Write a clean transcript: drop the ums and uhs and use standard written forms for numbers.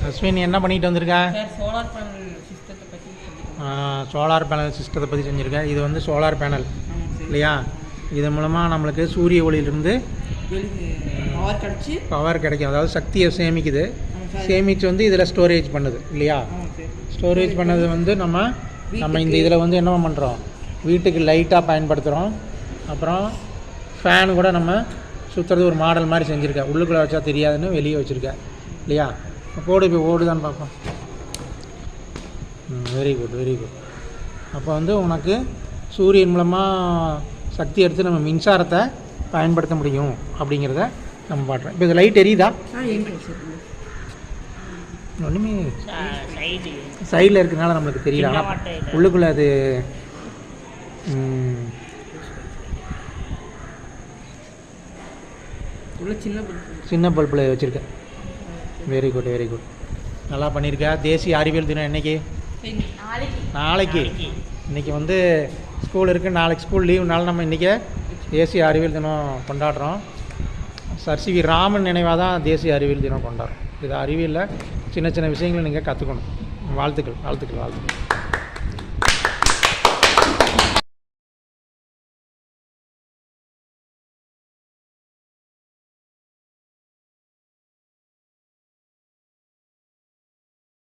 அஸ்வின் என்ன பண்ணிட்டு வந்திருக்க? சோலார் பேனல் சிஸ்டத்தை பற்றி சோலார் பேனல் சிஸ்டத்தை பற்றி செஞ்சுருக்கேன். இது வந்து சோலார் பேனல் இல்லையா? இது மூலமாக நம்மளுக்கு சூரிய ஒளியிலிருந்து பவர் கிடைக்கும். அதாவது சக்தியை சேமிக்குது. சேமித்து வந்து இதில் ஸ்டோரேஜ் பண்ணுது இல்லையா? ஸ்டோரேஜ் பண்ணது வந்து நம்ம இந்த இதில் வந்து என்ன பண்ணுறோம், வீட்டுக்கு லைட்டாக பயன்படுத்துகிறோம். அப்புறம் ஃபேனு கூட நம்ம சுற்றுறது ஒரு மாடல் மாதிரி செஞ்சுருக்கேன். உள்ளுக்குள்ளே வச்சா தெரியாதுன்னு வெளியே வச்சுருக்கேன் இல்லையா? போடு இப்போ ஓடுதான்னு பார்ப்போம். Very good very good. அப்போ வந்து உனக்கு சூரியன் மூலமாக சக்தி எடுத்து நம்ம மின்சாரத்தை பயன்படுத்த முடியும் அப்படிங்கிறத நம்ம பாடுறோம். இப்போ இது லைட் எரியுதா? ஒன்றுமே சைடில் இருக்கிறதுனால நம்மளுக்கு தெரியல. ஆனால் உள்ளுக்குள்ளே அது சின்ன பல்பில் வச்சுருக்கேன். Very good very good. நல்லா பண்ணியிருக்கா. தேசிய அறிவியல் தினம் என்னைக்கு? நாளைக்கு. இன்றைக்கி வந்து ஸ்கூல் இருக்குது, நாளைக்கு ஸ்கூல் லீவுனால நம்ம இன்றைக்கி தேசிய அறிவியல் தினம் கொண்டாடுறோம். சர் சி வி ராமன் நினைவாக தான் தேசிய அறிவியல் தினம் கொண்டாடுறோம். இது அறிவியலில் சின்ன சின்ன விஷயங்களை நீங்கள் கற்றுக்கணும். வாழ்த்துக்கள் வாழ்த்துக்கள் வாழ்த்துக்கள்.